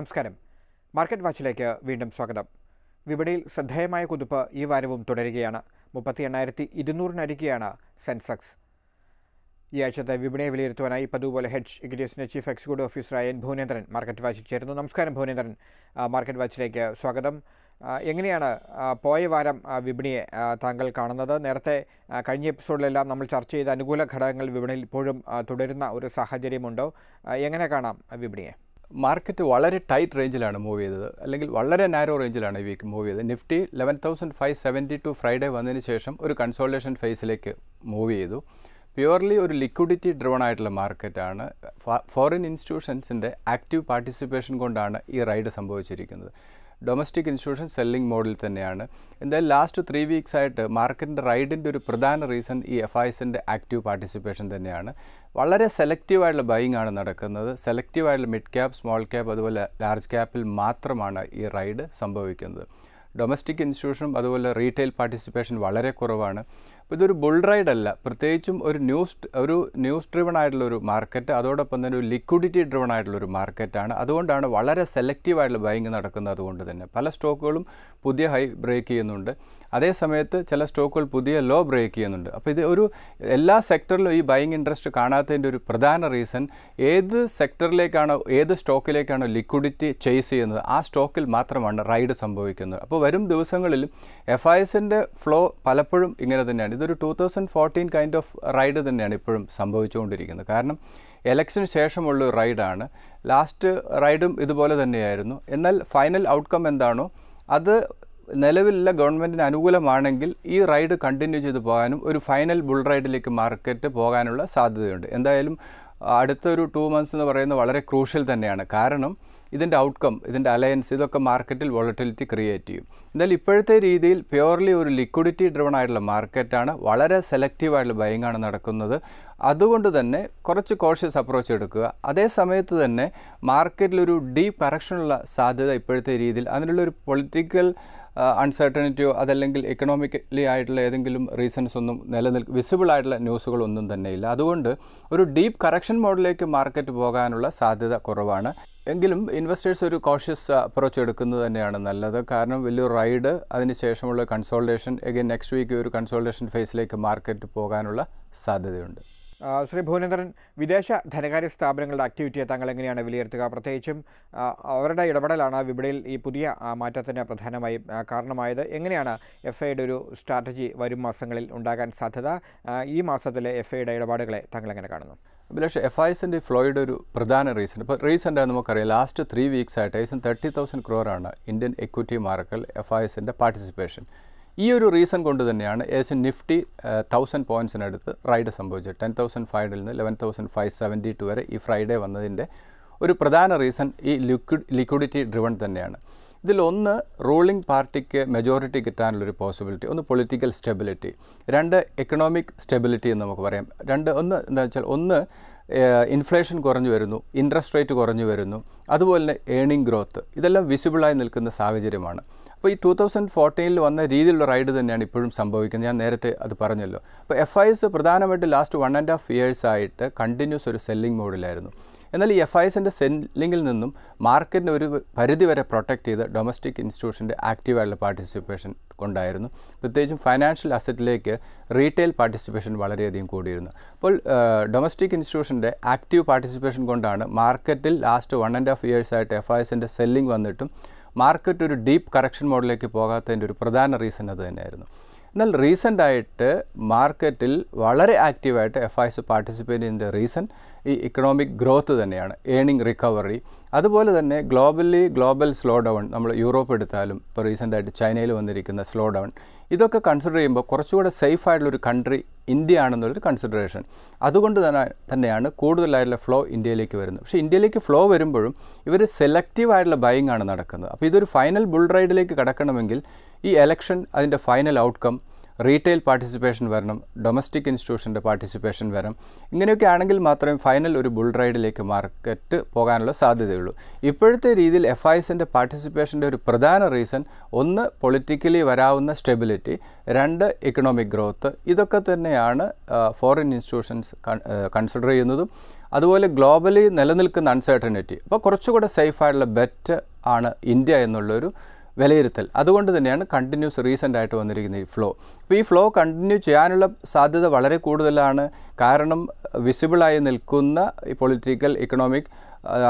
നമസ്കാരം. മാർക്കറ്റ് വാച്ചിലേക്ക് വീണ്ടും സ്വാഗതം. വിപണിയിൽ ശ്രദ്ധേയമായ കുതിപ്പ് ഈ വാരവും തുടരുകയാണ്. 38,200-നരികെയാണ് സെൻസെക്സ്. ഈ ആഴ്ചത്തെ വിപണിയെ വിലയിരുത്തുവാനായി പതുപോലെ ഹെഡ്ജ് ഇക്വിറ്റീസിന്റെ ചീഫ് എക്സിക്യൂട്ടീവ് ഓഫീസറായ എൻ ഭുവനേന്ദ്രൻ മാർക്കറ്റ് വാച്ചിൽ ചേരുന്നു. നമസ്കാരം ഭുവനേന്ദ്രൻ, മാർക്കറ്റ് വാച്ചിലേക്ക് സ്വാഗതം. എങ്ങനെയാണ് പോയ വാരം വിപണിയെ താങ്കൾ കാണുന്നത്? നേരത്തെ കഴിഞ്ഞ എപ്പിസോഡിലെല്ലാം നമ്മൾ ചർച്ച ചെയ്ത അനുകൂല ഘടകങ്ങൾ വിപണിയിൽ ഇപ്പോഴും തുടരുന്ന ഒരു സാഹചര്യമുണ്ടോ? എങ്ങനെ കാണാം വിപണിയെ? മാർക്കറ്റ് വളരെ ടൈറ്റ് റേഞ്ചിലാണ് മൂവ് ചെയ്തത്, അല്ലെങ്കിൽ വളരെ നാരോ റേഞ്ചിലാണ് ഈ വീക്ക് മൂവ് ചെയ്തത്. നിഫ്റ്റി 11,572 ഫ്രൈഡേ വന്നതിന് ശേഷം ഒരു കൺസോൾട്ടേഷൻ ഫേസിലേക്ക് മൂവ് ചെയ്തു. പ്യുവർലി ഒരു ലിക്വിഡിറ്റി ഡ്രിവൺ ആയിട്ടുള്ള മാർക്കറ്റാണ്. ഫോറിൻ ഇൻസ്റ്റിറ്റ്യൂഷൻസിൻ്റെ ആക്റ്റീവ് പാർട്ടിസിപ്പേഷൻ കൊണ്ടാണ് ഈ റൈഡ് സംഭവിച്ചിരിക്കുന്നത്. ഡൊമസ്റ്റിക് ഇൻസ്റ്റിറ്റ്യൂഷൻ സെല്ലിംഗ് മോഡിൽ തന്നെയാണ്. എന്തായാലും ലാസ്റ്റ് 3 വീക്സ് ആയിട്ട് മാർക്കറ്റിൻ്റെ റൈഡിൻ്റെ ഒരു പ്രധാന റീസൺ ഈ FISൻ്റെ ആക്റ്റീവ് പാർട്ടിസിപ്പേഷൻ തന്നെയാണ്. വളരെ സെലക്റ്റീവായിട്ടുള്ള ബൈയിങ് ആണ് നടക്കുന്നത്. സെലക്റ്റീവായിട്ടുള്ള മിഡ് ക്യാപ്പ്, സ്മോൾ ക്യാപ്പ്, അതുപോലെ ലാർജ് ക്യാപ്പിൽ മാത്രമാണ് ഈ റൈഡ് സംഭവിക്കുന്നത്. ഡൊമസ്റ്റിക് ഇൻസ്റ്റിറ്റ്യൂഷനും അതുപോലെ റീറ്റെയിൽ പാർട്ടിസിപ്പേഷൻ വളരെ കുറവാണ്. അപ്പോൾ ഇതൊരു ബുൾ റൈഡ് അല്ല, പ്രത്യേകിച്ചും ഒരു ന്യൂസ് ഡ്രിവൺ ആയിട്ടുള്ള ഒരു മാർക്കറ്റ്, അതോടൊപ്പം തന്നെ ഒരു ലിക്വിഡിറ്റി ഡ്രിവൺ ആയിട്ടുള്ള ഒരു മാർക്കറ്റാണ്. അതുകൊണ്ടാണ് വളരെ സെലക്റ്റീവായിട്ടുള്ള ബൈയിങ് നടക്കുന്നത്. അതുകൊണ്ട് തന്നെ പല സ്റ്റോക്കുകളും പുതിയ ഹൈ ബ്രേക്ക് ചെയ്യുന്നുണ്ട്, അതേ സമയത്ത് ചില സ്റ്റോക്കുകൾ പുതിയ ലോ ബ്രേക്ക് ചെയ്യുന്നുണ്ട്. അപ്പോൾ ഇത് എല്ലാ സെക്ടറിലും ഈ ബൈയിങ് ഇൻട്രസ്റ്റ് കാണാത്തതിൻ്റെ ഒരു പ്രധാന റീസൺ, ഏത് സെക്ടറിലേക്കാണോ ഏത് സ്റ്റോക്കിലേക്കാണോ ലിക്വിഡിറ്റി ചേസ് ചെയ്യുന്നത് ആ സ്റ്റോക്കിൽ മാത്രമാണ് റൈഡ് സംഭവിക്കുന്നത്. അപ്പോൾ വരും ദിവസങ്ങളിൽ FISൻ്റെ ഫ്ലോ പലപ്പോഴും ഇങ്ങനെ തന്നെയാണ്. ഇതൊരു 2014 കൈൻഡ് ഓഫ് റൈഡ് തന്നെയാണ് ഇപ്പോഴും സംഭവിച്ചുകൊണ്ടിരിക്കുന്നത്. കാരണം എലക്ഷന് ശേഷമുള്ള ഒരു റൈഡാണ്. ലാസ്റ്റ് റൈഡും ഇതുപോലെ തന്നെയായിരുന്നു. എന്നാൽ ഫൈനൽ ഔട്ട്കം എന്താണോ അത് നിലവിലുള്ള ഗവൺമെൻറ്റിന് അനുകൂലമാണെങ്കിൽ ഈ റൈഡ് കണ്ടിന്യൂ ചെയ്ത് പോകാനും ഒരു ഫൈനൽ ബുൾ റൈഡിലേക്ക് മാർക്കറ്റ് പോകാനുള്ള സാധ്യതയുണ്ട്. എന്തായാലും അടുത്തൊരു 2 months എന്ന് പറയുന്നത് വളരെ ക്രൂഷ്യൽ തന്നെയാണ്. കാരണം ഇതിൻ്റെ ഔട്ട്കം, ഇതിൻ്റെ അലയൻസ്, ഇതൊക്കെ മാർക്കറ്റിൽ വോളറ്റിലിറ്റി ക്രിയേറ്റ് ചെയ്യും. എന്തായാലും ഇപ്പോഴത്തെ രീതിയിൽ പ്യുവർലി ഒരു ലിക്വിഡിറ്റി ഡ്രിവൺ ആയിട്ടുള്ള മാർക്കറ്റാണ്. വളരെ സെലക്റ്റീവായിട്ടുള്ള ബൈയിങ് ആണ് നടക്കുന്നത്. അതുകൊണ്ട് തന്നെ കുറച്ച് കോഷ്യസ് അപ്രോച്ച് എടുക്കുക. അതേ സമയത്ത് തന്നെ മാർക്കറ്റിലൊരു ഡീപ്പ് കറക്ഷനുള്ള സാധ്യത ഇപ്പോഴത്തെ രീതിയിൽ, അതിനുള്ളൊരു പൊളിറ്റിക്കൽ അൺസർട്ടനിറ്റിയോ അതല്ലെങ്കിൽ എക്കണോമിക്കലി ആയിട്ടുള്ള ഏതെങ്കിലും റീസൺസ് ഒന്നും വിസിബിൾ ആയിട്ടുള്ള ന്യൂസുകളൊന്നും തന്നെയില്ല. അതുകൊണ്ട് ഒരു ഡീപ്പ് കറക്ഷൻ മോഡിലേക്ക് മാർക്കറ്റ് പോകാനുള്ള സാധ്യത കുറവാണ്. എങ്കിലും ഇൻവെസ്റ്റേഴ്സ് ഒരു കോഷ്യസ് അപ്രോച്ച് എടുക്കുന്നത് തന്നെയാണ് നല്ലത്. കാരണം വലിയൊരു റൈഡ്, അതിനുശേഷമുള്ള കൺസോൾട്ടേഷൻ, എഗെയിൻ നെക്സ്റ്റ് വീക്ക് ഒരു കൺസോൾട്ടേഷൻ ഫേസിലേക്ക് മാർക്കറ്റ് പോകാനുള്ള സാധ്യതയുണ്ട്. ശ്രീ ഭുവനേന്ദ്രൻ, വിദേശ ധനകാര്യ സ്ഥാപനങ്ങളുടെ ആക്ടിവിറ്റിയെ താങ്കൾ എങ്ങനെയാണ് വിലയിരുത്തുക? പ്രത്യേകിച്ചും അവരുടെ ഇടപെടലാണ് വിപണിയിൽ ഈ പുതിയ മാറ്റത്തിന് പ്രധാനമായും കാരണമായത്. എങ്ങനെയാണ് FIയുടെ ഒരു സ്ട്രാറ്റജി വരും മാസങ്ങളിൽ ഉണ്ടാകാൻ സാധ്യത? ഈ മാസത്തിലെ FIയുടെ ഇടപാടുകളെ താങ്കൾ എങ്ങനെ കാണുന്നു? അഭിലാഷ്, FISൻ്റെ ഫ്ലോയുടെ ഒരു പ്രധാന റീസൺ, ഇപ്പോൾ റീസെൻ്റാണ് നമുക്കറിയാം, ലാസ്റ്റ് 3 വീക്സ് ആയിട്ട് 30,000 crore ഇന്ത്യൻ എക്വിറ്റി മാർക്കറ്റിൽ FISൻ്റെ പാർട്ടിസിപ്പേഷൻ. ഈ ഒരു റീസൺ കൊണ്ട് തന്നെയാണ് നിഫ്റ്റി 1000 പോയിൻറ്റ്സിനടുത്ത് റൈഡ് സംഭവിച്ചത്. 10,500 നിന്ന് 11,572 വരെ ഈ ഫ്രൈഡേ വന്നതിൻ്റെ ഒരു പ്രധാന റീസൺ ഈ ലിക്വിഡിറ്റി ഡ്രിവൺ തന്നെയാണ്. ഇതിലൊന്ന് റൂളിംഗ് പാർട്ടിക്ക് മെജോറിറ്റി കിട്ടാനുള്ളൊരു പോസിബിലിറ്റി, ഒന്ന് പൊളിറ്റിക്കൽ സ്റ്റെബിലിറ്റി, 2 എക്കണോമിക് സ്റ്റെബിലിറ്റി എന്ന് നമുക്ക് പറയാം. ഒന്ന് എന്താ വെച്ചാൽ, ഒന്ന് ഇൻഫ്ലേഷൻ കുറഞ്ഞു വരുന്നു, ഇൻട്രസ്റ്റ് റേറ്റ് കുറഞ്ഞു വരുന്നു, അതുപോലെ തന്നെ ഏണിംഗ് ഗ്രോത്ത്, ഇതെല്ലാം വിസിബിളായി നിൽക്കുന്ന സാഹചര്യമാണ്. അപ്പോൾ ഈ 2014 വന്ന രീതിയിലുള്ള റൈഡ് തന്നെയാണ് ഇപ്പോഴും സംഭവിക്കുന്നത്. ഞാൻ നേരത്തെ അത് പറഞ്ഞല്ലോ. അപ്പോൾ FIS പ്രധാനമായിട്ട് ലാസ്റ്റ് 1.5 years ആയിട്ട് കണ്ടിന്യൂസ് ഒരു സെല്ലിംഗ് മോഡിലായിരുന്നു. എന്നാൽ ഈ FISൻ്റെ സെല്ലിങ്ങിൽ നിന്നും മാർക്കറ്റിനെ ഒരു പരിധി വരെ പ്രൊട്ടക്റ്റ് ചെയ്ത് ഡൊമസ്റ്റിക് ഇൻസ്റ്റിറ്റ്യൂഷൻ്റെ ആക്റ്റീവായിട്ടുള്ള പാർട്ടിസിപ്പേഷൻ കൊണ്ടായിരുന്നു. പ്രത്യേകിച്ചും ഫൈനാൻഷ്യൽ അസറ്റിലേക്ക് റീറ്റെയിൽ പാർട്ടിസിപ്പേഷൻ വളരെയധികം കൂടിയിരുന്നു. അപ്പോൾ ഡൊമസ്റ്റിക് ഇൻസ്റ്റിറ്റ്യൂഷൻ്റെ ആക്റ്റീവ് പാർട്ടിസിപ്പേഷൻ കൊണ്ടാണ് മാർക്കറ്റിൽ ലാസ്റ്റ് 1.5 years ആയിട്ട് FISൻ്റെ സെല്ലിംഗ് വന്നിട്ടും മാർക്കറ്റ് ഒരു ഡീപ്പ് കറക്ഷൻ മോഡിലേക്ക് പോകാത്തതിൻ്റെ ഒരു പ്രധാന റീസൺ അത് തന്നെയായിരുന്നു. എന്നാൽ റീസെൻ്റായിട്ട് മാർക്കറ്റിൽ വളരെ ആക്റ്റീവായിട്ട് FIS പാർട്ടിസിപ്പേറ്റ് ചെയ്യുന്നതിൻ്റെ റീസൺ ഈ ഇക്കണോമിക് ഗ്രോത്ത് തന്നെയാണ്, ഏണിംഗ് റിക്കവറി, അതുപോലെ തന്നെ ഗ്ലോബൽ സ്ലോ ഡൗൺ, നമ്മൾ യൂറോപ്പ് എടുത്താലും ഇപ്പോൾ റീസെൻ്റായിട്ട് ചൈനയിൽ വന്നിരിക്കുന്ന സ്ലോ ഡൗൺ, ഇതൊക്കെ കൺസിഡർ ചെയ്യുമ്പോൾ കുറച്ചുകൂടെ സേഫ് ആയിട്ടുള്ളൊരു കൺട്രി ഇന്ത്യ ആണെന്നുള്ളൊരു കൺസിഡറേഷൻ. അതുകൊണ്ട് തന്നെയാണ് കൂടുതലായിട്ടുള്ള ഫ്ലോ ഇന്ത്യയിലേക്ക് വരുന്നത്. പക്ഷേ ഇന്ത്യയിലേക്ക് ഫ്ലോ വരുമ്പോഴും ഇവർ സെലക്റ്റീവ് ആയിട്ടുള്ള ബൈയിങ് ആണ് നടക്കുന്നത്. അപ്പോൾ ഇതൊരു ഫൈനൽ ബുൾ റൈഡിലേക്ക് കടക്കണമെങ്കിൽ ഈ എലക്ഷൻ, അതിൻ്റെ ഫൈനൽ ഔട്ട്കം, റീറ്റെയിൽ പാർട്ടിസിപ്പേഷൻ വരണം, ഡൊമസ്റ്റിക് ഇൻസ്റ്റിറ്റ്യൂഷൻ്റെ പാർട്ടിസിപ്പേഷൻ വരണം. ഇങ്ങനെയൊക്കെ ആണെങ്കിൽ മാത്രമേ ഫൈനൽ ഒരു ബുൾ റൈഡിലേക്ക് മാർക്കറ്റ് പോകാനുള്ള സാധ്യതയുള്ളൂ. ഇപ്പോഴത്തെ രീതിയിൽ FISൻ്റെ പാർട്ടിസിപ്പേഷൻ്റെ ഒരു പ്രധാന റീസൺ, ഒന്ന് പൊളിറ്റിക്കലി വരാവുന്ന സ്റ്റെബിലിറ്റി, 2 എക്കണോമിക് ഗ്രോത്ത്, ഇതൊക്കെ തന്നെയാണ് ഫോറിൻ ഇൻസ്റ്റിറ്റ്യൂഷൻസ് കൺസിഡർ ചെയ്യുന്നതും അതുപോലെ ഗ്ലോബലി നിലനിൽക്കുന്ന അൺസർട്ടനിറ്റി. അപ്പോൾ കുറച്ചുകൂടെ സേഫായിട്ടുള്ള ബെറ്റ് ആണ് ഇന്ത്യ എന്നുള്ളൊരു വിലയിരുത്തൽ. അതുകൊണ്ട് തന്നെയാണ് കണ്ടിന്യൂസ് റീസെൻ്റായിട്ട് വന്നിരിക്കുന്ന ഈ ഫ്ലോ. അപ്പോൾ ഈ ഫ്ലോ കണ്ടിന്യൂ ചെയ്യാനുള്ള സാധ്യത വളരെ കൂടുതലാണ്. കാരണം വിസിബിളായി നിൽക്കുന്ന ഈ പൊളിറ്റിക്കൽ ഇക്കണോമിക്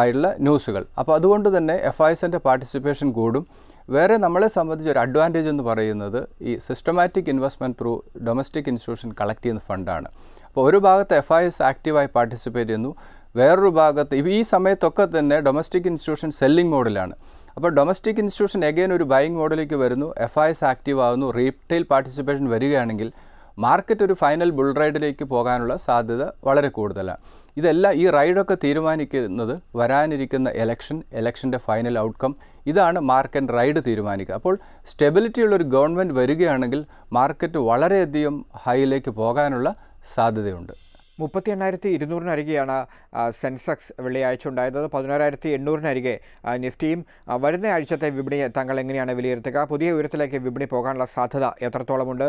ആയിട്ടുള്ള ന്യൂസുകൾ. അപ്പോൾ അതുകൊണ്ട് തന്നെ FISൻ്റെ പാർട്ടിസിപ്പേഷൻ കൂടും. വേറെ നമ്മളെ സംബന്ധിച്ച് ഒരു അഡ്വാൻറ്റേജ് എന്ന് പറയുന്നത് ഈ systematic investment through domestic institution collect ചെയ്യുന്ന ഫണ്ടാണ്. അപ്പോൾ ഒരു ഭാഗത്ത് FIS ആക്റ്റീവായി പാർട്ടിസിപ്പേറ്റ് ചെയ്യുന്നു, വേറൊരു ഭാഗത്ത് ഈ സമയത്തൊക്കെ തന്നെ ഡൊമസ്റ്റിക് ഇൻസ്റ്റിറ്റ്യൂഷൻ സെല്ലിംഗ് മോഡലാണ്. അപ്പോൾ ഡൊമസ്റ്റിക് ഇൻസ്റ്റിറ്റ്യൂഷൻ എഗെയിൻ ഒരു ബൈയിങ് മോഡലിലേക്ക് വരുന്നു, FIS ആക്റ്റീവ് ആകുന്നു, റീറ്റെയിൽ പാർട്ടിസിപ്പേഷൻ വരികയാണെങ്കിൽ മാർക്കറ്റ് ഒരു ഫൈനൽ ബുൾ റൈഡിലേക്ക് പോകാനുള്ള സാധ്യത വളരെ കൂടുതലാണ്. ഇതെല്ലാം ഈ റൈഡൊക്കെ തീരുമാനിക്കുന്നത് വരാനിരിക്കുന്ന ഇലക്ഷൻ്റെ ഫൈനൽ ഔട്ട്കം. ഇതാണ് മാർക്കറ്റ് റൈഡ് തീരുമാനിക്കുക. അപ്പോൾ സ്റ്റെബിലിറ്റി ഉള്ളൊരു ഗവൺമെൻറ് വരികയാണെങ്കിൽ മാർക്കറ്റ് വളരെയധികം ഹൈയിലേക്ക് പോകാനുള്ള സാധ്യതയുണ്ട്. 38,200-നരികെയാണ് സെൻസെക്സ് വെള്ളിയാഴ്ച ഉണ്ടായത്. 11,800-നരികെ നിഫ്റ്റിയും. വരുന്ന ആഴ്ചത്തെ വിപണിയെ താങ്കൾ എങ്ങനെയാണ് വിലയിരുത്തുക? പുതിയ ഉയരത്തിലേക്ക് വിപണി പോകാനുള്ള സാധ്യത എത്രത്തോളമുണ്ട്?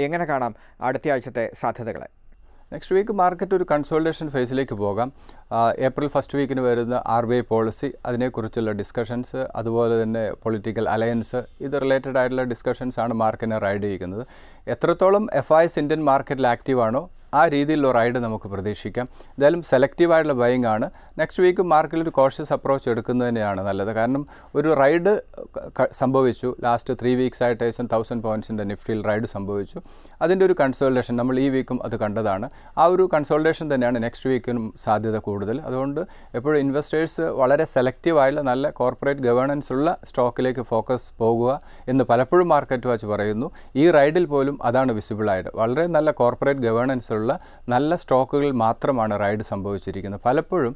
എങ്ങനെ കാണാം അടുത്ത ആഴ്ചത്തെ സാധ്യതകളെ? നെക്സ്റ്റ് വീക്ക് മാർക്കറ്റ് ഒരു കൺസോൾട്ടേഷൻ ഫേസിലേക്ക് പോകാം. ഏപ്രിൽ ഫസ്റ്റ് വീക്കിന് വരുന്ന RBI പോളിസി, അതിനെക്കുറിച്ചുള്ള ഡിസ്കഷൻസ്, അതുപോലെ തന്നെ പൊളിറ്റിക്കൽ അലയൻസ്, ഇത് റിലേറ്റഡ് ആയിട്ടുള്ള ഡിസ്കഷൻസാണ് മാർക്കറ്റിനെ റൈഡ് ചെയ്യുന്നത്. എത്രത്തോളം FIS ഇന്ത്യൻ മാർക്കറ്റിൽ ആക്റ്റീവാണോ ആ രീതിയിലുള്ള റൈഡ് നമുക്ക് പ്രതീക്ഷിക്കാം. എന്തായാലും സെലക്റ്റീവായിട്ടുള്ള ബൈയിങ് ആണ്. നെക്സ്റ്റ് വീക്ക് മാർക്കറ്റിൽ ഒരു കോഷ്യസ് അപ്രോച്ച് എടുക്കുന്നത് തന്നെയാണ് നല്ലത്. കാരണം ഒരു റൈഡ് സംഭവിച്ചു, ലാസ്റ്റ് 3 വീക്സ് ആയിട്ട് 1000 പോയിൻറ്റ്സിൻ്റെ നിഫ്റ്റിയിൽ റൈഡ് സംഭവിച്ചു. അതിൻ്റെ ഒരു കൺസോൾട്ടേഷൻ നമ്മൾ ഈ വീക്കും അത് കണ്ടതാണ്. ആ ഒരു കൺസോൾട്ടേഷൻ തന്നെയാണ് നെക്സ്റ്റ് വീക്കിനും സാധ്യത കൂടുതൽ. അതുകൊണ്ട് എപ്പോഴും ഇൻവെസ്റ്റേഴ്സ് വളരെ സെലക്റ്റീവായുള്ള നല്ല കോർപ്പറേറ്റ് ഗവേണൻസ് ഉള്ള സ്റ്റോക്കിലേക്ക് ഫോക്കസ് പോകുക എന്ന് പലപ്പോഴും മാർക്കറ്റ് വാച്ച് പറയുന്നു. ഈ റൈഡിൽ പോലും അതാണ് വിസിബിളായിട്ട്. വളരെ നല്ല കോർപ്പറേറ്റ് ഗവേണൻസ് ഉള്ള നല്ല സ്റ്റോക്കുകളിൽ മാത്രമാണ് റൈഡ് സംഭവിച്ചിരിക്കുന്നത്. പലപ്പോഴും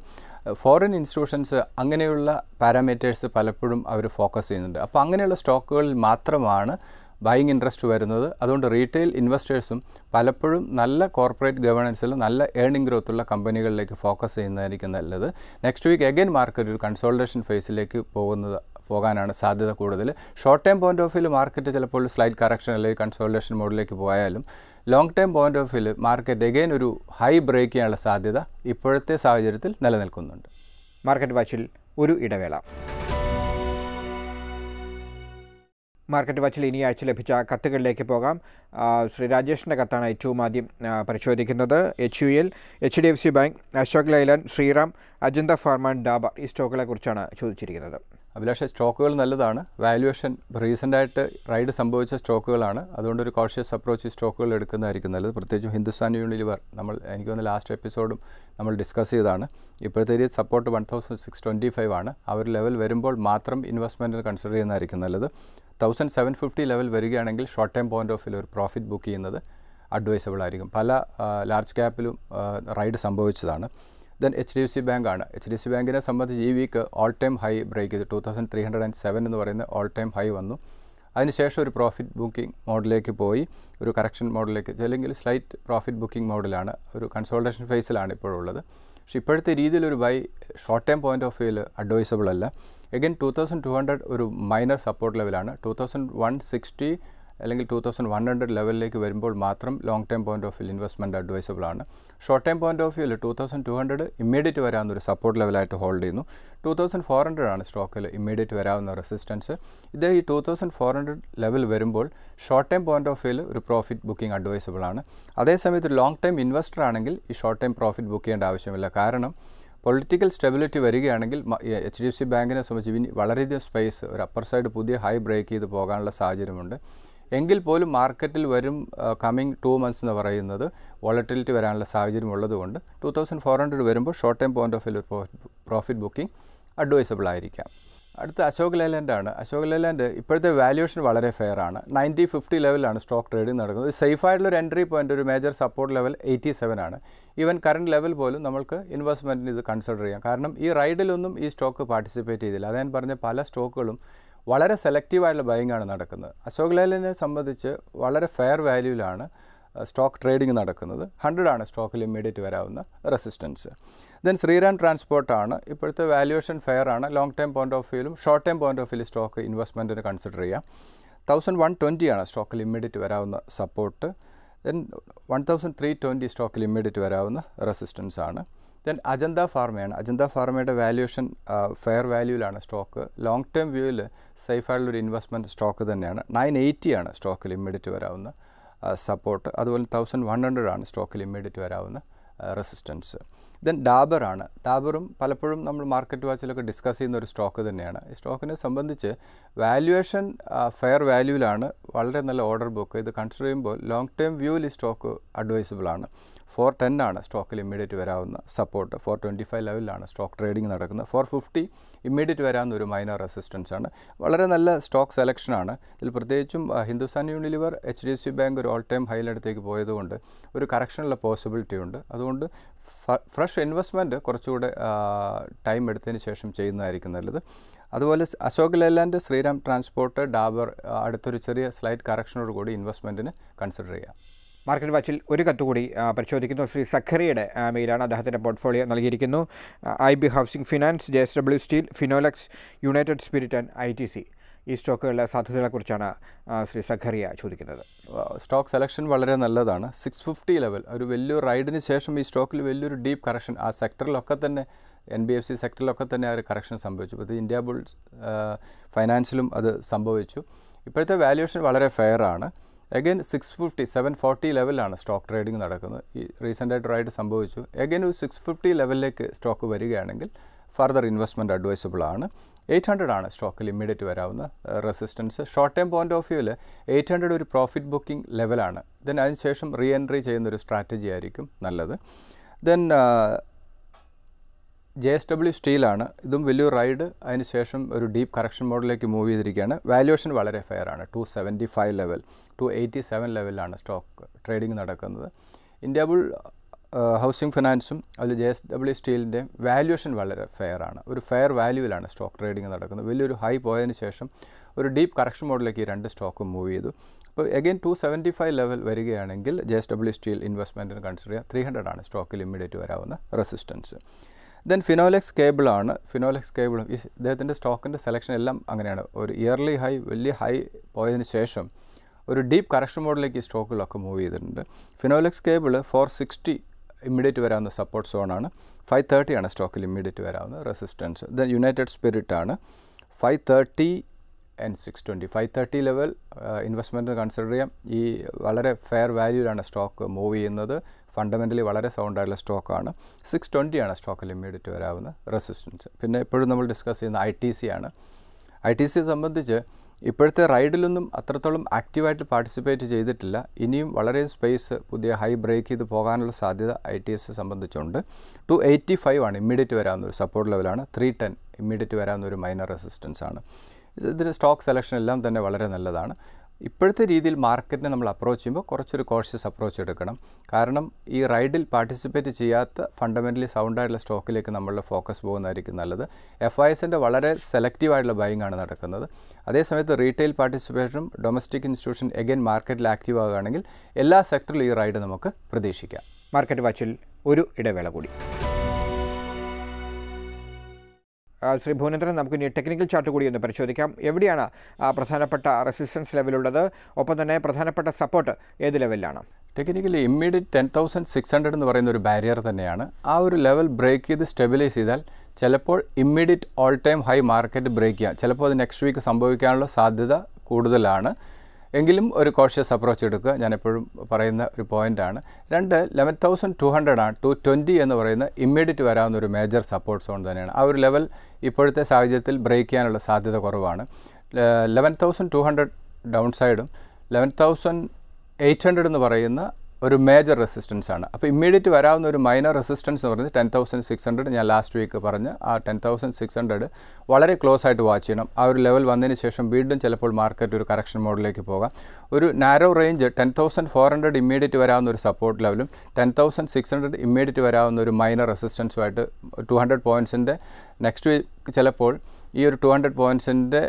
ഫോറിൻ ഇൻസ്റ്റിറ്റ്യൂഷൻസ് അങ്ങനെയുള്ള പാരാമീറ്റേഴ്സ് പലപ്പോഴും അവർ ഫോക്കസ് ചെയ്യുന്നുണ്ട്. അപ്പോൾ അങ്ങനെയുള്ള സ്റ്റോക്കുകളിൽ മാത്രമാണ് ബൈയിങ് ഇൻട്രസ്റ്റ് വരുന്നത്. അതുകൊണ്ട് റീറ്റെയിൽ ഇൻവെസ്റ്റേഴ്സും പലപ്പോഴും നല്ല കോർപ്പറേറ്റ് ഗവേണൻസിൽ നല്ല ഏർണിംഗ് ഗ്രോത്തുള്ള കമ്പനികളിലേക്ക് ഫോക്കസ് ചെയ്യുന്നതായിരിക്കും നല്ലത്. നെക്സ്റ്റ് വീക്ക് അഗൈൻ മാർക്കറ്റ് ഒരു കൺസോൾട്ടേഷൻ ഫേസിലേക്ക് പോകാനാണ് സാധ്യത കൂടുതൽ. Short time point of view market ചിലപ്പോൾ സ്ലൈറ്റ് കറക്ഷൻ അല്ലെങ്കിൽ കൺസോൾട്ടേഷൻ മോഡിലേക്ക് പോയാലും long time point of view market again ഒരു ഹൈ ബ്രേക്ക് ചെയ്യാനുള്ള സാധ്യത ഇപ്പോഴത്തെ സാഹചര്യത്തിൽ നിലനിൽക്കുന്നുണ്ട്. മാർക്കറ്റ് വാച്ചിൽ ഒരു ഇടവേള. മാർക്കറ്റ് വാച്ചിൽ ഇനി ആഴ്ച ലഭിച്ച കത്തുകളിലേക്ക് പോകാം. ശ്രീ രാജേഷിൻ്റെ കത്താണ് ഏറ്റവും ആദ്യം പരിശോധിക്കുന്നത്. HUL, HDFC bank, Ashok Leyland, Shriram, Ajanta pharma, Dabur ഈ സ്റ്റോക്കുകളെ കുറിച്ചാണ് ചോദിച്ചിരിക്കുന്നത്. അഭിലാഷ്, സ്റ്റോക്കുകൾ നല്ലതാണ്. വാല്യുവേഷൻ റീസെൻ്റായിട്ട് റൈഡ് സംഭവിച്ച സ്റ്റോക്കുകളാണ്. അതുകൊണ്ടൊരു കോഷ്യസ് അപ്രോച്ച് സ്റ്റോക്കുകൾ എടുക്കുന്നതായിരിക്കും നല്ലത്. പ്രത്യേകിച്ചും ഹിന്ദുസ്ഥാൻ യൂണിലിവർ എനിക്ക് തോന്നുന്നു ലാസ്റ്റ് എപ്പിസോഡും നമ്മൾ ഡിസ്കസ് ചെയ്തതാണ്. ഇപ്പോഴത്തെ ഒരു സപ്പോർട്ട് 1625 ആണ്. ആ ഒരു ലെവൽ വരുമ്പോൾ മാത്രം ഇൻവെസ്റ്റ്മെൻറ്റിന് കൺസിഡർ ചെയ്യുന്നതായിരിക്കും നല്ലത്. 1750 ലെവൽ വരികയാണെങ്കിൽ short time point of view ഒരു പ്രോഫിറ്റ് ബുക്ക് ചെയ്യുന്നത് അഡ്വൈസബിൾ ആയിരിക്കും. പല ലാർജ് ക്യാപ്പിലും റൈഡ് സംഭവിച്ചതാണ്. ദെൻ HDFC ബാങ്കാണ്. HDFC ബാങ്കിനെ സംബന്ധിച്ച് ഈ week all time high break ചെയ്തു. 2307 എന്ന് പറയുന്ന ഓൾ ടൈം ഹൈ വന്നു. അതിനുശേഷം ഒരു പ്രോഫിറ്റ് ബുക്കിംഗ് മോഡിലേക്ക് പോയി, ഒരു കറക്ഷൻ മോഡിലേക്ക്, അല്ലെങ്കിൽ സ്ലൈറ്റ് പ്രോഫിറ്റ് ബുക്കിംഗ് മോഡിലാണ്, ഒരു കൺസോൾട്ടേഷൻ ഫേസിലാണ് ഇപ്പോഴുള്ളത്. പക്ഷേ ഇപ്പോഴത്തെ രീതിയിലൊരു buy short time point of view advisable അല്ല. എഗൈൻ 2200 ഒരു മൈനർ സപ്പോർട്ട് ലെവലാണ്. 2160 അല്ലെങ്കിൽ 2100 ലെവലിലേക്ക് വരുമ്പോൾ മാത്രം long time point of view investment advisable ആണ്. ഷോർട്ട് ടൈം പോയിന്റ് ഓഫ് വ്യൂവിൽ 2200 ഇമ്മീഡിയറ്റ് വരാവുന്ന ഒരു സപ്പോർട്ട് ലെവലായിട്ട് ഹോൾഡ് ചെയ്യുന്നു. 2400 ആണ് സ്റ്റോക്കിൽ ഇമ്മീഡിയറ്റ് വരാവുന്ന റെസിസ്റ്റൻസ്. ഇത് ഈ 2400 ലെവൽ വരുമ്പോൾ ഷോർട്ട് ടൈം പോയിന്റ് ഓഫ് വ്യൂവിൽ ഒരു പ്രോഫിറ്റ് ബുക്കിംഗ് അഡ്വൈസബിൾ ആണ്. അതേസമയത്ത് ഒരു ലോങ് ടൈം ഇൻവെസ്റ്റർ ആണെങ്കിൽ ഈ ഷോർട്ട് ടൈം പ്രോഫിറ്റ് ബുക്ക് ചെയ്യേണ്ട ആവശ്യമില്ല. കാരണം പൊളിറ്റിക്കൽ സ്റ്റെബിലിറ്റി വരികയാണെങ്കിൽ HDFC ബാങ്കിനെ സംബന്ധിച്ച് വളരെയധികം സ്പേസ്, ഒരു അപ്പർ സൈഡ് പുതിയ ഹൈ ബ്രേക്ക് ചെയ്ത് പോകാനുള്ള സാഹചര്യമുണ്ട്. എങ്കിൽ പോലും മാർക്കറ്റിൽ വരും കമ്മിങ് 2 മന്ത്സ് എന്ന് പറയുന്നത് വോളറ്റിലിറ്റി വരാനുള്ള സാഹചര്യം ഉള്ളതുകൊണ്ട് 2400 വരുമ്പോൾ short time point of view profit booking advisable ആയിരിക്കാം. അടുത്ത അശോക് ലേലാൻഡ് ആണ്. അശോക് ലേലാൻഡ് ഇപ്പോഴത്തെ വാല്യുവേഷൻ വളരെ ഫെയർ ആണ്. 90-50 ലെവലാണ് സ്റ്റോക്ക് ട്രേഡിംഗ് നടക്കുന്നത്. സേഫായിട്ടുള്ളൊരു എൻട്രി പോയിൻ്റ്, ഒരു മേജർ സപ്പോർട്ട് ലെവൽ 87 ആണ്. ഈവൻ കറണ്ട് ലെവൽ പോലും നമ്മൾക്ക് ഇൻവെസ്റ്റ്മെൻറ്റിന് ഇത് കൺസിഡർ ചെയ്യാം. കാരണം ഈ റൈഡിലൊന്നും ഈ സ്റ്റോക്ക് പാർട്ടിസിപ്പേറ്റ് ചെയ്തില്ല. അത് ഞാൻ പറഞ്ഞ പല സ്റ്റോക്കുകളും വളരെ സെലക്റ്റീവായിട്ടുള്ള ബൈയിങ് ആണ് നടക്കുന്നത്. അശോക് ലേലാൻഡിനെ സംബന്ധിച്ച് വളരെ ഫെയർ വാല്യൂവിലാണ് സ്റ്റോക്ക് ട്രേഡിംഗ് നടക്കുന്നത്. 100 ആണ് സ്റ്റോക്കിൽ ഇമ്മീഡിയറ്റ് വരാവുന്ന റെസിസ്റ്റൻസ്. ദെൻ ശ്രീറാം ട്രാൻസ്പോർട്ടാണ്. ഇപ്പോഴത്തെ വാല്യുവേഷൻ ഫെയർ ആണ്. ലോങ് ടൈം പോയിന്റ് ഓഫ് വ്യൂവിലും ഷോർട്ട് ടൈം പോയിന്റ് ഓഫ് വ്യൂവിൽ സ്റ്റോക്ക് ഇൻവെസ്റ്റ്മെൻറ്റിന് കൺസിഡർ ചെയ്യാം. 1120 ആണ് സ്റ്റോക്കിൽ ഇമ്മീഡിയറ്റ് വരാവുന്ന സപ്പോർട്ട്. ദെൻ 1320 സ്റ്റോക്കിൽ ഇമ്മീഡിയറ്റ് വരാവുന്ന റെസിസ്റ്റൻസ് ആണ്. ദെൻ അജന്ത ഫാർമയാണ്. അജന്ത ഫാർമയുടെ വാല്യുവേഷൻ ഫെയർ വാല്യൂവിലാണ് സ്റ്റോക്ക്. ലോങ് ടേം വ്യൂവിൽ സേഫായിട്ടുള്ളൊരു ഇൻവെസ്റ്റ്മെൻറ്റ് സ്റ്റോക്ക് തന്നെയാണ്. 980 ആണ് സ്റ്റോക്കിൽ ഇമ്മീഡിയറ്റ് വരാവുന്ന സപ്പോർട്ട്. അതുപോലെ 1100 ആണ് സ്റ്റോക്കിൽ ഇമ്മീഡിയറ്റ് വരാവുന്ന റെസിസ്റ്റൻസ്. ദെൻ ഡാബറാണ്. ഡാബറും പലപ്പോഴും നമ്മൾ മാർക്കറ്റ് വാച്ചിലൊക്കെ ഡിസ്കസ് ചെയ്യുന്ന ഒരു സ്റ്റോക്ക് തന്നെയാണ്. ഈ സ്റ്റോക്കിനെ സംബന്ധിച്ച് വാല്യുവേഷൻ ഫെയർ വാല്യൂവിലാണ്. വളരെ നല്ല ഓർഡർ ബുക്ക്. ഇത് കൺസിഡർ ചെയ്യുമ്പോൾ ലോങ് ടേം വ്യൂവിൽ ഈ സ്റ്റോക്ക് അഡ്വൈസബിളാണ്. 410 ആണ് സ്റ്റോക്കിൽ ഇമ്മീഡിയറ്റ് വരാവുന്ന സപ്പോർട്ട്. 425 ലെവലിലാണ് സ്റ്റോക്ക് ട്രേഡിംഗ് നടക്കുന്നത്. 450 ഇമ്മീഡിയറ്റ് വരാവുന്ന ഒരു മൈനർ റെസിസ്റ്റൻസ് ആണ്. വളരെ നല്ല സ്റ്റോക്ക് സെലക്ഷനാണ്. ഇതിൽ പ്രത്യേകിച്ചും ഹിന്ദുസ്ഥാൻ യൂണിലിവർ, HDFC ബാങ്ക് ഒരു ഓൾ ടൈം ഹൈയിലടുത്തേക്ക് പോയതുകൊണ്ട് ഒരു കറക്ഷനുള്ള പോസിബിലിറ്റി ഉണ്ട്. അതുകൊണ്ട് ഫ്രഷ് ഇൻവെസ്റ്റ്മെൻറ്റ് കുറച്ചുകൂടെ ടൈം എടുത്തതിന് ശേഷം ചെയ്യുന്നതായിരിക്കും നല്ലത്. അതുപോലെ അശോക് ലെയ്ലാൻഡ്, ശ്രീറാം ട്രാൻസ്പോർട്ട്, ഡാബർ അടുത്തൊരു ചെറിയ സ്ലൈറ്റ് കറക്ഷനോട് കൂടി ഇൻവെസ്റ്റ്മെൻറ്റിന് കൺസിഡർ ചെയ്യാം. മാർക്കറ്റ് വാച്ചിൽ ഒരു കത്ത് കൂടി പരിശോധിക്കുന്നു. ശ്രീ സഖറിയുടെ മെയിലാണ്. അദ്ദേഹത്തിൻ്റെ പോർട്ട്ഫോളിയോ നൽകിയിരിക്കുന്നു. IB housing finance, JSW steel, Finolex, United spirit and ITC ഈ സ്റ്റോക്കുകളുടെ സാധ്യതകളെക്കുറിച്ചാണ് ശ്രീ സഖറിയ ചോദിക്കുന്നത്. സ്റ്റോക്ക് സെലക്ഷൻ വളരെ നല്ലതാണ്. 650 ലെവൽ ഒരു വലിയൊരു റൈഡിന് ശേഷം ഈ സ്റ്റോക്കിൽ വലിയൊരു ഡീപ്പ് കറക്ഷൻ ആ സെക്ടറിലൊക്കെ തന്നെ NBFC സെക്ടറിലൊക്കെ തന്നെ ആ ഒരു കറക്ഷൻ സംഭവിച്ചു. ഇപ്പോൾ ഇന്ത്യ ബുൾസ് ഫൈനാൻസിലും അത് സംഭവിച്ചു. ഇപ്പോഴത്തെ വാല്യുവേഷൻ വളരെ ഫെയർ ആണ്. അഗൈൻ 650, 740 ലെവലിലാണ് സ്റ്റോക്ക് ട്രേഡിംഗ് നടക്കുന്നത്. ഈ റീസെൻ്റായിട്ട് റൈഡ് സംഭവിച്ചു. അഗൈൻ ഒരു 650 ലെവലിലേക്ക് സ്റ്റോക്ക് വരികയാണെങ്കിൽ ഫർദർ ഇൻവെസ്റ്റ്മെൻറ്റ് അഡ്വൈസബിൾ ആണ്. 800 ആണ് സ്റ്റോക്കിൽ ഇമ്മീഡിയറ്റ് വരാവുന്ന resistance. Short time point of വ്യൂവിൽ 800 ഒരു പ്രോഫിറ്റ് ബുക്കിംഗ് ലെവലാണ്. ദെൻ അതിനുശേഷം റീ എൻട്രി ചെയ്യുന്നൊരു സ്ട്രാറ്റജി ആയിരിക്കും നല്ലത്. Then JSW സ്റ്റീലാണ്. ഇതും വലിയൊരു റൈഡ് അതിനുശേഷം ഒരു ഡീപ്പ് കറക്ഷൻ മോഡിലേക്ക് മൂവ് ചെയ്തിരിക്കുകയാണ്. വാല്യുവേഷൻ വളരെ ഫെയർ ആണ്. 275 ലെവൽ, 287 ലെവലിലാണ് സ്റ്റോക്ക് ട്രേഡിംഗ് നടക്കുന്നത്. ഇന്ത്യ ബുൾ ഹൗസിംഗ് ഫിനാൻസും അതിൽ JSW സ്റ്റീലിൻ്റെ വാല്യുവേഷൻ വളരെ ഫെയർ ആണ്. ഒരു ഫെയർ വാല്യൂവിലാണ് സ്റ്റോക്ക് ട്രേഡിംഗ് നടക്കുന്നത്. വലിയൊരു ഹൈ പോയതിന് ശേഷം ഒരു ഡീപ്പ് കറക്ഷൻ മോഡിലേക്ക് ഈ രണ്ട് സ്റ്റോക്കും മൂവ് ചെയ്തു. അപ്പോൾ അഗൈൻ 275 ലെവൽ വരികയാണെങ്കിൽ JSW സ്റ്റീൽ ഇൻവെസ്റ്റ്മെൻറ്റിന് കൺസിഡർ ചെയ്യുക. 300 ആണ് സ്റ്റോക്കിൽ ഇമ്മീഡിയറ്റ് വരാവുന്ന റെസിസ്റ്റൻസ്. ദെൻ ഫിനോലെക്സ് കേബിളാണ്. ഫിനോലെക്സ് കേബിളും ഈ ഇദ്ദേഹത്തിൻ്റെ സ്റ്റോക്കിൻ്റെ സെലക്ഷൻ എല്ലാം അങ്ങനെയാണ്. ഒരു ഇയർലി ഹൈ, വലിയ ഹൈ പോയതിന് ശേഷം ഒരു ഡീപ്പ് കറക്ഷൻ മോഡിലേക്ക് ഈ സ്റ്റോക്കുകളൊക്കെ മൂവ് ചെയ്തിട്ടുണ്ട്. ഫിനോലെക്സ് കേബിൾ 460 ഇമ്മീഡിയറ്റ് വരാവുന്ന സപ്പോർട്ട് സോണാണ്. 530 ആണ് സ്റ്റോക്കിൽ ഇമ്മീഡിയറ്റ് വരാവുന്ന റെസിസ്റ്റൻസ്. ദെൻ യുണൈറ്റഡ് സ്പിരിറ്റ് ആണ്. 530 and 620. 530 ലെവൽ ഇൻവെസ്റ്റ്മെൻറ്റ് കൺസിഡർ ചെയ്യാം. ഈ വളരെ ഫെയർ വാല്യൂലാണ് സ്റ്റോക്ക് മൂവ് ചെയ്യുന്നത്. ഫണ്ടമെൻ്റലി വളരെ സൗണ്ടായിട്ടുള്ള സ്റ്റോക്കാണ്. 620 ആണ് സ്റ്റോക്കിൽ ഇമ്മീഡിയറ്റ് വരാവുന്ന റെസിസ്റ്റൻസ്. പിന്നെ എപ്പോഴും നമ്മൾ ഡിസ്കസ് ചെയ്യുന്ന ITC ആണ്. ITC സംബന്ധിച്ച് ഇപ്പോഴത്തെ റൈഡിലൊന്നും അത്രത്തോളം ആക്റ്റീവായിട്ട് പാർട്ടിസിപ്പേറ്റ് ചെയ്തിട്ടില്ല. ഇനിയും വളരെ സ്പേസ് പുതിയ ഹൈ ബ്രേക്ക് ചെയ്ത് പോകാനുള്ള സാധ്യത ITC സംബന്ധിച്ചുണ്ട്. 285 ആണ് ഇമ്മീഡിയറ്റ് വരാവുന്ന ഒരു സപ്പോർട്ട് ലെവലാണ്. 310 ഇമ്മീഡിയറ്റ് വരാവുന്ന ഒരു മൈനർ റെസിസ്റ്റൻസ് ആണ്. ഇതിൽ സ്റ്റോക്ക് സെലക്ഷൻ എല്ലാം തന്നെ വളരെ നല്ലതാണ്. ഇപ്പോഴത്തെ രീതിയിൽ മാർക്കറ്റിനെ നമ്മൾ അപ്രോച്ച് ചെയ്യുമ്പോൾ കുറച്ചൊരു കോഷ്യസ് അപ്രോച്ച് എടുക്കണം. കാരണം ഈ റൈഡിൽ പാർട്ടിസിപ്പേറ്റ് ചെയ്യാത്ത ഫണ്ടമെൻ്റലി സൗണ്ടായിട്ടുള്ള സ്റ്റോക്കിലേക്ക് നമ്മളുടെ ഫോക്കസ് പോകുന്നതായിരിക്കും നല്ലത്. FISൻ്റെ വളരെ സെലക്റ്റീവായിട്ടുള്ള ബൈങ് ആണ് നടക്കുന്നത്. അതേസമയത്ത് റീറ്റെയിൽ പാർട്ടിസിപ്പേഷനും ഡൊമസ്റ്റിക് ഇൻസ്റ്റിറ്റ്യൂഷൻ എഗൈൻ മാർക്കറ്റിൽ ആക്റ്റീവ് ആകുകയാണെങ്കിൽ എല്ലാ സെക്ടറിലും ഈ റൈഡ് നമുക്ക് പ്രതീക്ഷിക്കാം. മാർക്കറ്റ് വാച്ചിൽ ഒരു ഇടവേള കൂടി. ശ്രീ ഭുവനേന്ദ്രൻ, നമുക്ക് ഇനി ടെക്നിക്കൽ ചാർട്ട് കൂടി ഒന്ന് പരിശോധിക്കാം. എവിടെയാണ് പ്രധാനപ്പെട്ട റെസിസ്റ്റൻസ് ലെവലുള്ളത്? ഒപ്പം തന്നെ പ്രധാനപ്പെട്ട സപ്പോർട്ട് ഏത് ലെവലിലാണ്? ടെക്നിക്കലി ഇമ്മീഡിയറ്റ് 10,600 എന്ന് പറയുന്ന ഒരു ബാരിയർ തന്നെയാണ്. ആ ഒരു ലെവൽ ബ്രേക്ക് ചെയ്ത് സ്റ്റെബിലൈസ് ചെയ്താൽ ചിലപ്പോൾ immediate all time high market break ചെയ്യാം. ചിലപ്പോൾ അത് നെക്സ്റ്റ് വീക്ക് സംഭവിക്കാനുള്ള സാധ്യത കൂടുതലാണ്. എങ്കിലും ഒരു കോഷ്യസ് അപ്രോച്ച് എടുക്കുക, ഞാൻ എപ്പോഴും പറയുന്ന ഒരു പോയിൻ്റാണ്. 11,200 ആണ്. 220 എന്ന് പറയുന്ന ഇമ്മീഡിയറ്റ് വരാവുന്ന ഒരു മേജർ സപ്പോർട്ട് സോൺ തന്നെയാണ്. ആ ഒരു ലെവൽ ഇപ്പോഴത്തെ സാഹചര്യത്തിൽ ബ്രേക്ക് ചെയ്യാനുള്ള സാധ്യത കുറവാണ്. 11,200 ഡൗൺ സൈഡും 11,800 എന്ന് പറയുന്ന ഒരു മേജർ റെസിസ്റ്റൻസ് ആണ്. അപ്പോൾ ഇമ്മീഡിയറ്റ് വരാവുന്ന ഒരു മൈനർ റെസിസ്റ്റൻസ് എന്ന് പറയുന്നത് 10,600. ഞാൻ ലാസ്റ്റ് വീക്ക് പറഞ്ഞ ആ 10,600 വളരെ ക്ലോസ് ആയിട്ട് വാച്ച് ചെയ്യണം. ആ ഒരു ലെവൽ വന്നതിന് ശേഷം വീണ്ടും ചിലപ്പോൾ മാർക്കറ്റ് ഒരു കറക്ഷൻ മോഡിലേക്ക് പോകാം. ഒരു നാരോ റേഞ്ച് 10,400 ഇമ്മീഡിയറ്റ് വരാവുന്ന ഒരു സപ്പോർട്ട് ലെവലും 10,600 ഇമ്മീഡിയറ്റ് വരാവുന്ന ഒരു മൈനർ റെസിസ്റ്റൻസുമായിട്ട് 200 പോയിൻറ്റ്സിൻ്റെ നെക്സ്റ്റ് വീക്ക് ചിലപ്പോൾ ഈ ഒരു 200 പോയിൻറ്റ്സിൻ്റെ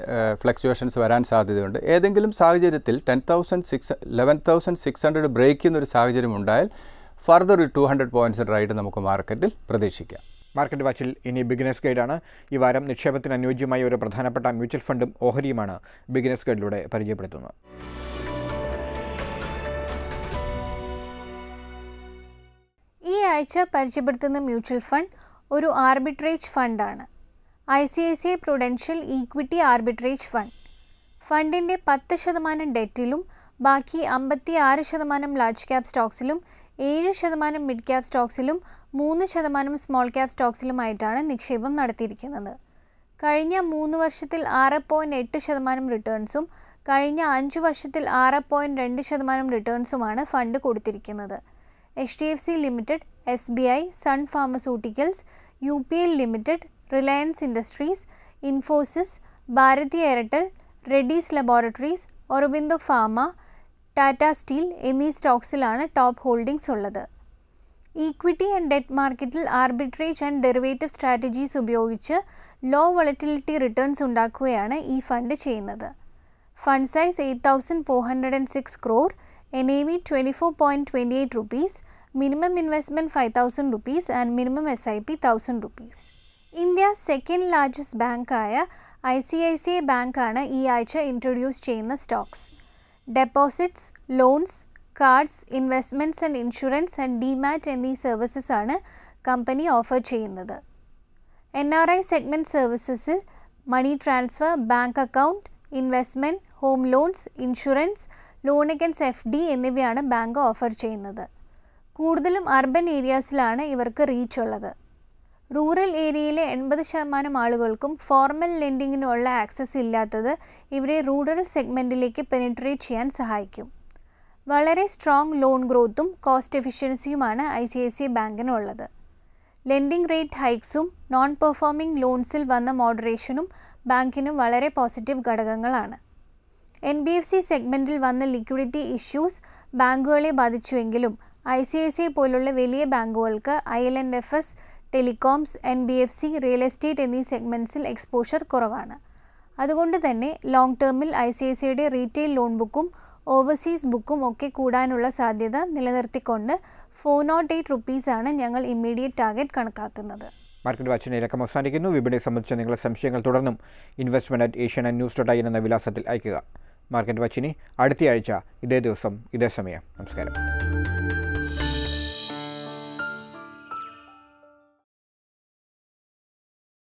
ഫ്ലക്ച്വേഷൻസ് വരാൻ സാധ്യതയുണ്ട്. ഏതെങ്കിലും സാഹചര്യത്തിൽ 11,600 ബ്രേക്ക് ചെയ്യുന്നൊരു സാഹചര്യം ഉണ്ടായാൽ ഫർദർ ഒരു 200 പോയിൻറ്റ്സ് റൈഡ് നമുക്ക് മാർക്കറ്റിൽ പ്രതീക്ഷിക്കാം. മാർക്കറ്റ് വാച്ചിൽ ഇനി ബിഗിനേഴ്സ് ഗൈഡാണ്. ഈ വാരം നിക്ഷേപത്തിന് അനുയോജ്യമായ ഒരു പ്രധാനപ്പെട്ട മ്യൂച്വൽ ഫണ്ടും ഓഹരിയുമാണ് ബിഗിനേഴ്സ് ഗൈഡിലൂടെ പരിചയപ്പെടുത്തുന്നത്. ഈ ആഴ്ച പരിചയപ്പെടുത്തുന്ന മ്യൂച്വൽ ഫണ്ട് ഒരു ആർബിട്രേജ് ഫണ്ടാണ്. ICICI Prudential equity arbitrage fund. ഫണ്ടിൻ്റെ 10% ഡെറ്റിലും ബാക്കി 56% ലാർജ് ക്യാപ് സ്റ്റോക്സിലും 7% മിഡ് ക്യാപ് സ്റ്റോക്സിലും 3% സ്മോൾ ക്യാപ് സ്റ്റോക്സിലുമായിട്ടാണ് നിക്ഷേപം നടത്തിയിരിക്കുന്നത്. കഴിഞ്ഞ 3 വർഷത്തിൽ 6.8% റിട്ടേൺസും കഴിഞ്ഞ 5 വർഷത്തിൽ 6.2% റിട്ടേൺസുമാണ് ഫണ്ട് കൊടുത്തിരിക്കുന്നത്. HDFC limited, SBI, Sun Pharmaceuticals, UPL limited, Reliance Industries, Infosys, Bharti Airtel, Reddy's Laboratories, Aurobindo Pharma, Tata Steel എന്നീ സ്റ്റോക്സിലാണ് ടോപ്പ് ഹോൾഡിംഗ്സ് ഉള്ളത്. ഈക്വിറ്റി ആൻഡ് ഡെറ്റ് മാർക്കറ്റിൽ ആർബിട്രേജ് ആൻഡ് ഡെറിവേറ്റീവ് സ്ട്രാറ്റജീസ് ഉപയോഗിച്ച് ലോ വോളറ്റിലിറ്റി റിട്ടേൺസ് ഉണ്ടാക്കുകയാണ് ഈ ഫണ്ട് ചെയ്യുന്നത്. Fund size 8,406 crore, NAV 24.28 rupees, minimum investment 5,000 rupees and minimum SIP 1,000 rupees. India's second largest ബാങ്കായ ICICI ബാങ്കാണ് ഈ ആഴ്ച ഇൻട്രൊഡ്യൂസ് ചെയ്യുന്ന stocks. Deposits, loans, cards, investments and insurance and demat എന്നീ സർവീസസ് ആണ് കമ്പനി ഓഫർ ചെയ്യുന്നത്. NRI സെഗ്മെൻറ്റ് സർവീസസിൽ money transfer, bank account, investment, home loans, insurance, loan against FD എന്നിവയാണ് ബാങ്ക് ഓഫർ ചെയ്യുന്നത്. കൂടുതലും അർബൻ ഏരിയാസിലാണ് ഇവർക്ക് റീച്ച് ഉള്ളത്. റൂറൽ ഏരിയയിലെ 80% ആളുകൾക്കും ഫോർമൽ ലെൻഡിങ്ങിനുള്ള ആക്സസ് ഇല്ലാത്തത് ഇവരെ റൂറൽ സെഗ്മെൻറ്റിലേക്ക് പെനിട്രേറ്റ് ചെയ്യാൻ സഹായിക്കും. വളരെ സ്ട്രോങ് ലോൺ ഗ്രോത്തും കോസ്റ്റ് എഫിഷ്യൻസിയുമാണ് ICICI ബാങ്കിനുള്ളത്. ലെൻഡിംഗ് റേറ്റ് ഹൈക്സും നോൺ പെർഫോമിംഗ് ലോൺസിൽ വന്ന മോഡറേഷനും ബാങ്കിന് വളരെ പോസിറ്റീവ് ഘടകങ്ങളാണ്. NBFC സെഗ്മെൻറ്റിൽ വന്ന ലിക്വിഡിറ്റി ഇഷ്യൂസ് ബാങ്കുകളെ ബാധിച്ചുവെങ്കിലും ICICI പോലുള്ള വലിയ ബാങ്കുകൾക്ക് IL&FS, ടെലികോംസ്, NBFC, റിയൽ എസ്റ്റേറ്റ് എന്നീ സെഗ്മെൻറ്റ്സിൽ എക്സ്പോഷർ കുറവാണ്. അതുകൊണ്ട് തന്നെ ലോങ് ടേമിൽ ICICIയുടെ റീറ്റെയിൽ ലോൺ ബുക്കും ഓവർസീസ് ബുക്കും ഒക്കെ കൂടാനുള്ള സാധ്യത നിലനിർത്തിക്കൊണ്ട് 408 rupees ആണ് ഞങ്ങൾ ഇമ്മീഡിയറ്റ് ടാർഗറ്റ് കണക്കാക്കുന്നത്. മാർക്കറ്റ് വാച്ചിൻ്റെ ഇലക്കം അവസാനിക്കുന്നു. വിപണിയെ സംബന്ധിച്ച നിങ്ങളുടെ സംശയങ്ങൾ തുടർന്നും investment@asianandnews.in എന്ന വിലാസത്തിൽ അയയ്ക്കുക. മാർക്കറ്റ് വാച്ചിനി അടുത്തയാഴ്ച ഇതേ ദിവസം ഇതേ സമയം. നമസ്കാരം.